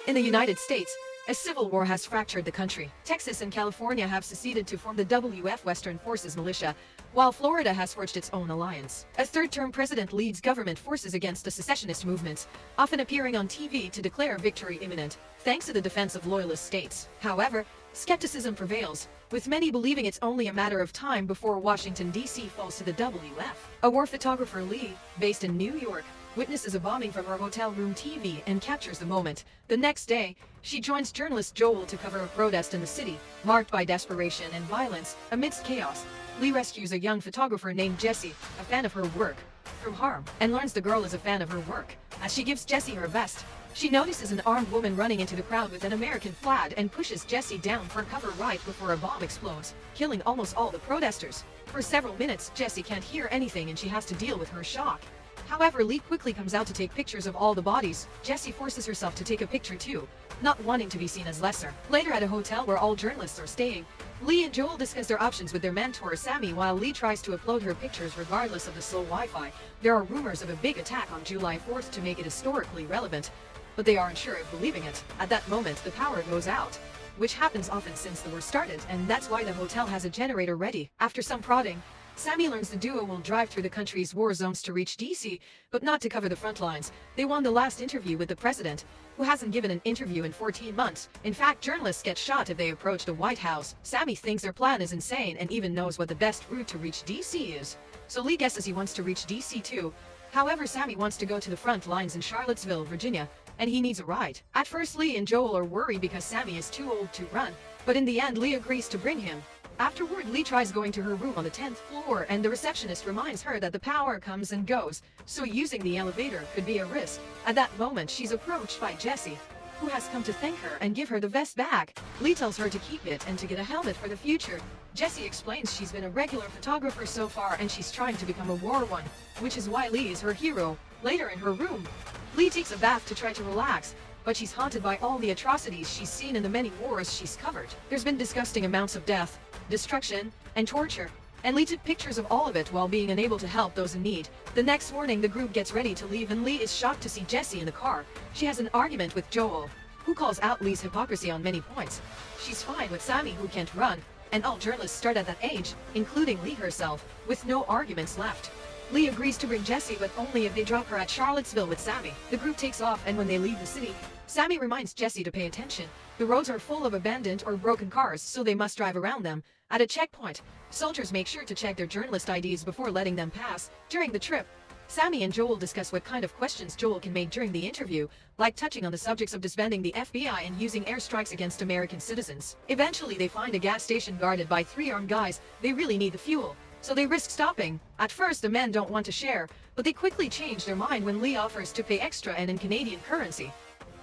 In the United States, a civil war has fractured the country. Texas and California have seceded to form the WF Western Forces militia, while Florida has forged its own alliance. A third-term president leads government forces against the secessionist movements, often appearing on TV to declare victory imminent, thanks to the defense of loyalist states. However, skepticism prevails, with many believing it's only a matter of time before Washington, D.C. falls to the WF. A war photographer, Lee, based in New York, witnesses a bombing from her hotel room TV and captures the moment. The next day, she joins journalist Joel to cover a protest in the city, marked by desperation and violence. Amidst chaos, Lee rescues a young photographer named Jessie, a fan of her work, from harm, and learns the girl is a fan of her work. As she gives Jessie her vest, she notices an armed woman running into the crowd with an American flag and pushes Jessie down for cover right before a bomb explodes, killing almost all the protesters. For several minutes, Jessie can't hear anything and she has to deal with her shock. However, Lee quickly comes out to take pictures of all the bodies. Jessie forces herself to take a picture too, not wanting to be seen as lesser. Later at a hotel where all journalists are staying, Lee and Joel discuss their options with their mentor Sammy while Lee tries to upload her pictures regardless of the slow Wi-Fi. There are rumors of a big attack on July 4th to make it historically relevant, but they aren't sure of believing it. At that moment, the power goes out, which happens often since the war started, and that's why the hotel has a generator ready. After some prodding, Sammy learns the duo will drive through the country's war zones to reach DC, but not to cover the front lines. They won the last interview with the president, who hasn't given an interview in 14 months. In fact, journalists get shot if they approach the White House. Sammy thinks their plan is insane and even knows what the best route to reach DC is. So Lee guesses he wants to reach DC too. However, Sammy wants to go to the front lines in Charlottesville, Virginia, and he needs a ride. At first, Lee and Joel are worried because Sammy is too old to run, but in the end, Lee agrees to bring him. Afterward, Lee tries going to her room on the 10th floor, and the receptionist reminds her that the power comes and goes, so using the elevator could be a risk. At that moment, she's approached by Jessie, who has come to thank her and give her the vest back. Lee tells her to keep it and to get a helmet for the future. Jessie explains she's been a regular photographer so far and she's trying to become a war one, which is why Lee is her hero. Later in her room, Lee takes a bath to try to relax, but she's haunted by all the atrocities she's seen in the many wars she's covered. There's been disgusting amounts of death, destruction, and torture, and Lee took pictures of all of it while being unable to help those in need. The next morning, the group gets ready to leave and Lee is shocked to see Jessie in the car. She has an argument with Joel, who calls out Lee's hypocrisy on many points. She's fine with Sammy, who can't run, and all journalists start at that age, including Lee herself, with no arguments left. Lee agrees to bring Jessie, but only if they drop her at Charlottesville with Sammy. The group takes off, and when they leave the city, Sammy reminds Jessie to pay attention. The roads are full of abandoned or broken cars, so they must drive around them. At a checkpoint, soldiers make sure to check their journalist IDs before letting them pass. During the trip, Sammy and Joel discuss what kind of questions Joel can make during the interview, like touching on the subjects of disbanding the FBI and using airstrikes against American citizens. Eventually, they find a gas station guarded by 3 armed guys. They really need the fuel, so they risk stopping. At first, the men don't want to share, but they quickly change their mind when Lee offers to pay extra and in Canadian currency.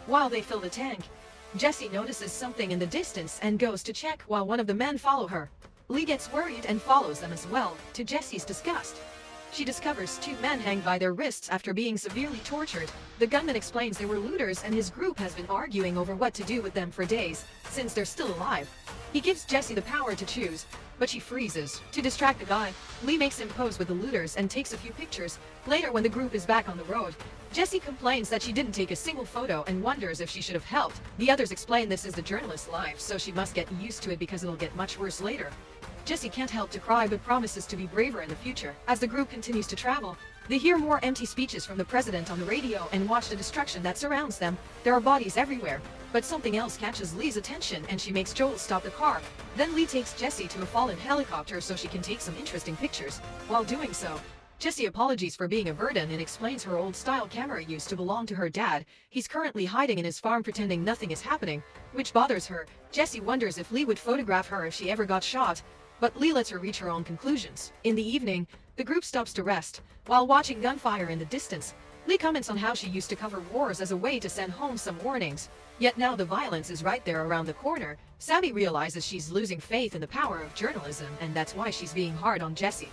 While they fill the tank, Jessie notices something in the distance and goes to check while one of the men follow her. Lee gets worried and follows them as well, to Jessie's disgust. She discovers 2 men hanged by their wrists after being severely tortured. The gunman explains they were looters and his group has been arguing over what to do with them for days, since they're still alive. He gives Jessie the power to choose, but she freezes. To distract the guy, Lee makes him pose with the looters and takes a few pictures. Later, when the group is back on the road, Jessie complains that she didn't take a single photo and wonders if she should have helped. The others explain this is the journalist's life, so she must get used to it because it'll get much worse later. Jessie can't help to cry but promises to be braver in the future. As the group continues to travel, they hear more empty speeches from the president on the radio and watch the destruction that surrounds them. There are bodies everywhere, but something else catches Lee's attention and she makes Joel stop the car. Then Lee takes Jessie to a fallen helicopter so she can take some interesting pictures. While doing so, Jessie apologizes for being a burden and explains her old-style camera used to belong to her dad. He's currently hiding in his farm pretending nothing is happening, which bothers her. Jessie wonders if Lee would photograph her if she ever got shot, but Lee lets her reach her own conclusions. In the evening, the group stops to rest. While watching gunfire in the distance, Lee comments on how she used to cover wars as a way to send home some warnings. Yet now the violence is right there around the corner. Sammy realizes she's losing faith in the power of journalism, and that's why she's being hard on Jessie.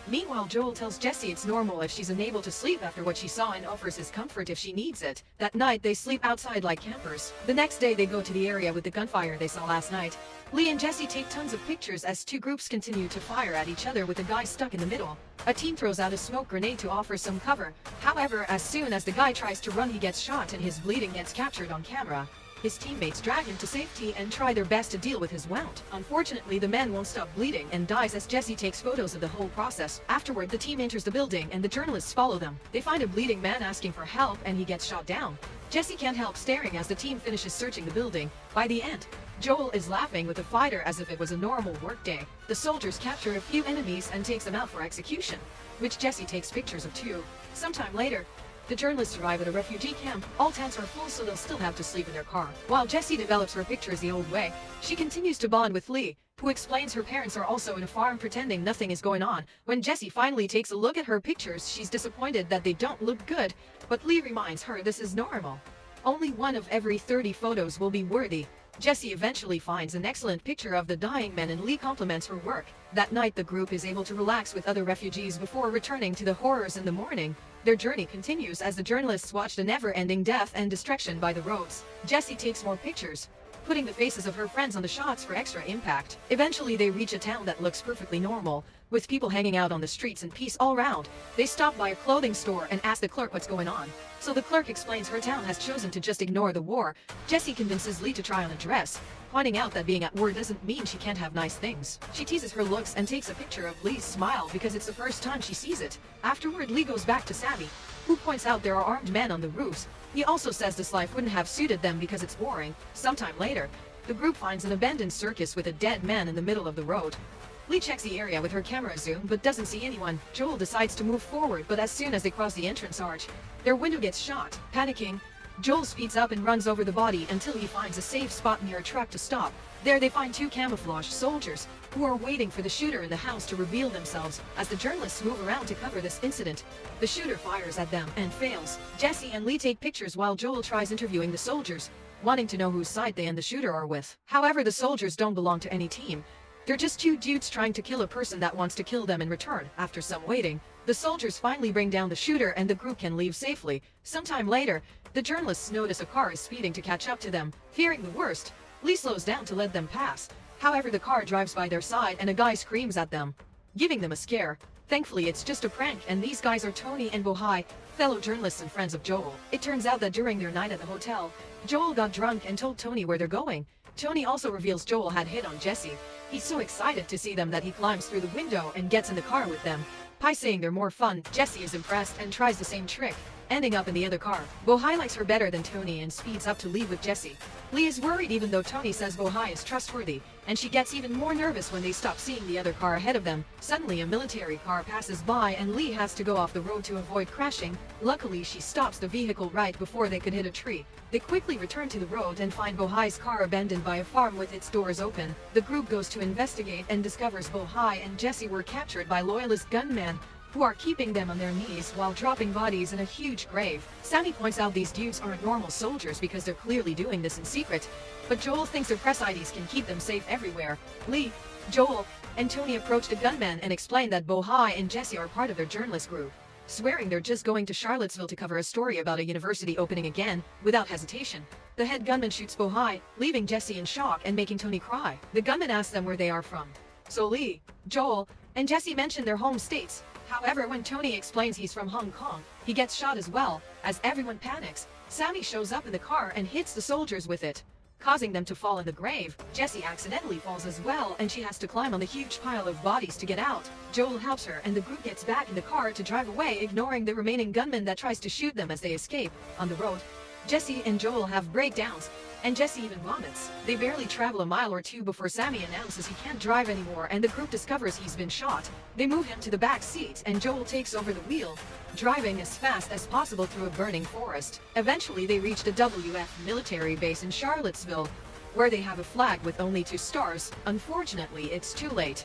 Meanwhile, Joel tells Jessie it's normal if she's unable to sleep after what she saw and offers his comfort if she needs it. That night, they sleep outside like campers. The next day, they go to the area with the gunfire they saw last night. Lee and Jessie take tons of pictures as 2 groups continue to fire at each other with the guy stuck in the middle. A team throws out a smoke grenade to offer some cover. However, as soon as the guy tries to run, he gets shot and his bleeding gets captured on camera. His teammates drag him to safety and try their best to deal with his wound. Unfortunately, the man won't stop bleeding and dies as Jesse takes photos of the whole process. Afterward, the team enters the building and the journalists follow them. They find a bleeding man asking for help and he gets shot down. Jesse can't help staring as the team finishes searching the building. By the end, Joel is laughing with the fighter as if it was a normal workday. The soldiers capture a few enemies and takes them out for execution, which Jesse takes pictures of too. Sometime later, the journalists arrive at a refugee camp. All tents are full, so they'll still have to sleep in their car. While Jessie develops her pictures the old way, she continues to bond with Lee, who explains her parents are also in a farm pretending nothing is going on. When Jessie finally takes a look at her pictures, she's disappointed that they don't look good, but Lee reminds her this is normal. Only one of every 30 photos will be worthy. Jessie eventually finds an excellent picture of the dying man and Lee compliments her work. That night the group is able to relax with other refugees before returning to the horrors in the morning. Their journey continues as the journalists watch the never-ending death and destruction by the roads. Jessie takes more pictures, putting the faces of her friends on the shots for extra impact. Eventually they reach a town that looks perfectly normal, with people hanging out on the streets and peace all around. They stop by a clothing store and ask the clerk what's going on. So the clerk explains her town has chosen to just ignore the war. Jessie convinces Lee to try on a dress, pointing out that being at war doesn't mean she can't have nice things. She teases her looks and takes a picture of Lee's smile because it's the first time she sees it. Afterward, Lee goes back to Sammy, who points out there are armed men on the roofs. He also says this life wouldn't have suited them because it's boring. Sometime later, the group finds an abandoned circus with a dead man in the middle of the road. Lee checks the area with her camera zoom but doesn't see anyone. Joel decides to move forward, but as soon as they cross the entrance arch, their window gets shot. Panicking, Joel speeds up and runs over the body until he finds a safe spot near a truck to stop. There they find two camouflaged soldiers who are waiting for the shooter in the house to reveal themselves. As the journalists move around to cover this incident, the shooter fires at them and fails. Jessie and Lee take pictures while Joel tries interviewing the soldiers, wanting to know whose side they and the shooter are with. However, the soldiers don't belong to any team. They're just two dudes trying to kill a person that wants to kill them in return. After some waiting, the soldiers finally bring down the shooter and the group can leave safely. Sometime later, the journalists notice a car is speeding to catch up to them. Fearing the worst, Lee slows down to let them pass. However, the car drives by their side and a guy screams at them, giving them a scare. Thankfully, it's just a prank, and these guys are Tony and Bohai, fellow journalists and friends of Joel. It turns out that during their night at the hotel, Joel got drunk and told Tony where they're going. Tony also reveals Joel had hit on Jessie. He's so excited to see them that he climbs through the window and gets in the car with them. By saying they're more fun, Jessie is impressed and tries the same trick, ending up in the other car. Bohai likes her better than Tony and speeds up to leave with Jessie. Lee is worried even though Tony says Bohai is trustworthy, and she gets even more nervous when they stop seeing the other car ahead of them. Suddenly a military car passes by and Lee has to go off the road to avoid crashing. Luckily, she stops the vehicle right before they could hit a tree. They quickly return to the road and find Bohai's car abandoned by a farm with its doors open. The group goes to investigate and discovers Bohai and Jessie were captured by loyalist gunmen who are keeping them on their knees while dropping bodies in a huge grave. Sammy points out these dudes aren't normal soldiers because they're clearly doing this in secret, but Joel thinks their press IDs can keep them safe everywhere. Lee, Joel, and Tony approach the gunmen and explain that Bohai and Jessie are part of their journalist group, swearing they're just going to Charlottesville to cover a story about a university opening again. Without hesitation, the head gunman shoots Bohai, leaving Jessie in shock and making Tony cry. The gunman asks them where they are from, so Lee, Joel, and Jessie mention their home states. However, when Tony explains he's from Hong Kong, he gets shot as well. As everyone panics, Sammy shows up in the car and hits the soldiers with it, causing them to fall in the grave. Jessie accidentally falls as well, and she has to climb on the huge pile of bodies to get out. Joel helps her, and the group gets back in the car to drive away, ignoring the remaining gunman that tries to shoot them as they escape. On the road, Jessie and Joel have breakdowns, and Jessie even vomits. They barely travel a mile or two before Sammy announces he can't drive anymore and the group discovers he's been shot. They move him to the back seat and Joel takes over the wheel, driving as fast as possible through a burning forest. Eventually they reach the WF military base in Charlottesville, where they have a flag with only 2 stars. Unfortunately, it's too late.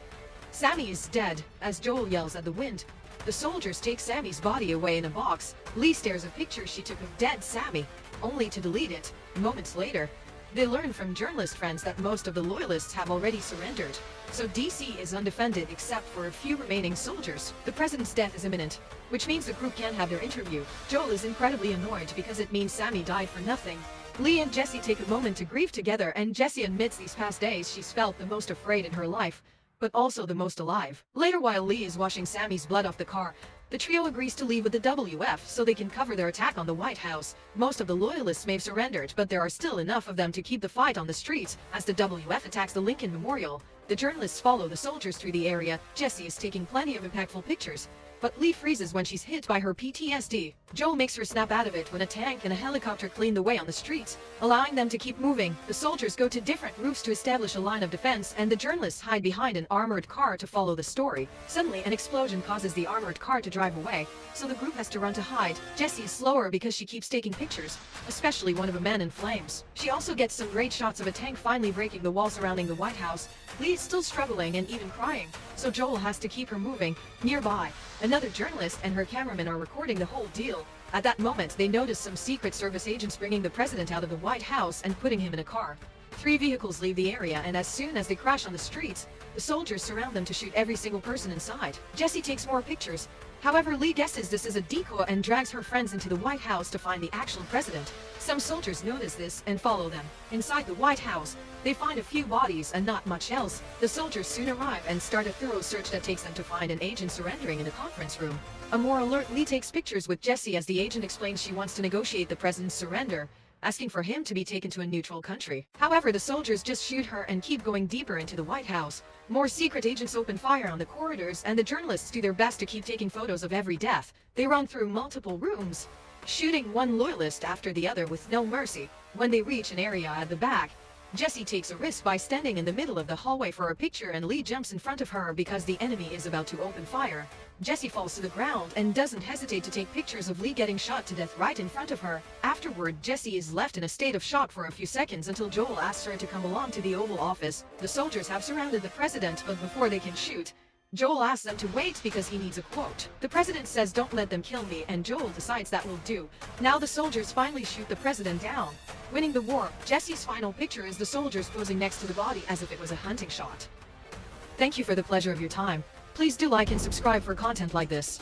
Sammy is dead, as Joel yells at the wind. The soldiers take Sammy's body away in a box. Lee stares a picture she took of dead Sammy, only to delete it. Moments later, they learn from journalist friends that most of the loyalists have already surrendered, so DC is undefended except for a few remaining soldiers. The president's death is imminent, which means the group can't have their interview. Joel is incredibly annoyed because it means Sammy died for nothing. Lee and Jessie take a moment to grieve together, and Jessie admits these past days she's felt the most afraid in her life, but also the most alive. Later, while Lee is washing Sammy's blood off the car, The trio agrees to leave with the WF so they can cover their attack on the White House. Most of the loyalists may have surrendered, but there are still enough of them to keep the fight on the streets as the WF attacks the Lincoln Memorial. The journalists follow the soldiers through the area. Jessie is taking plenty of impactful pictures, but Lee freezes when she's hit by her PTSD. Joel makes her snap out of it when a tank and a helicopter clean the way on the streets, allowing them to keep moving. The soldiers go to different roofs to establish a line of defense, and the journalists hide behind an armored car to follow the story. Suddenly, an explosion causes the armored car to drive away, so the group has to run to hide. Jessie is slower because she keeps taking pictures, especially one of a man in flames. She also gets some great shots of a tank finally breaking the wall surrounding the White House. Lee is still struggling and even crying, so Joel has to keep her moving. Nearby, another journalist and her cameraman are recording the whole deal. At that moment, they notice some Secret Service agents bringing the president out of the White House and putting him in a car. 3 vehicles leave the area, and as soon as they crash on the streets, the soldiers surround them to shoot every single person inside. Jessie takes more pictures. However, Lee guesses this is a decoy and drags her friends into the White House to find the actual president. Some soldiers notice this and follow them. Inside the White House, they find a few bodies and not much else. The soldiers soon arrive and start a thorough search that takes them to find an agent surrendering in a conference room. A more alert Lee takes pictures with Jessie as the agent explains she wants to negotiate the president's surrender, asking for him to be taken to a neutral country. However, the soldiers just shoot her and keep going deeper into the White House. More secret agents open fire on the corridors, and the journalists do their best to keep taking photos of every death. They run through multiple rooms, shooting one loyalist after the other with no mercy. When they reach an area at the back, Jessie takes a risk by standing in the middle of the hallway for a picture, and Lee jumps in front of her because the enemy is about to open fire. Jessie falls to the ground and doesn't hesitate to take pictures of Lee getting shot to death right in front of her. Afterward, Jessie is left in a state of shock for a few seconds until Joel asks her to come along to the Oval Office. The soldiers have surrounded the president, but before they can shoot, Joel asks them to wait because he needs a quote. The president says, "Don't let them kill me," and Joel decides that will do. Now the soldiers finally shoot the president down, winning the war. Jessie's final picture is the soldiers posing next to the body as if it was a hunting shot. Thank you for the pleasure of your time. Please do like and subscribe for content like this.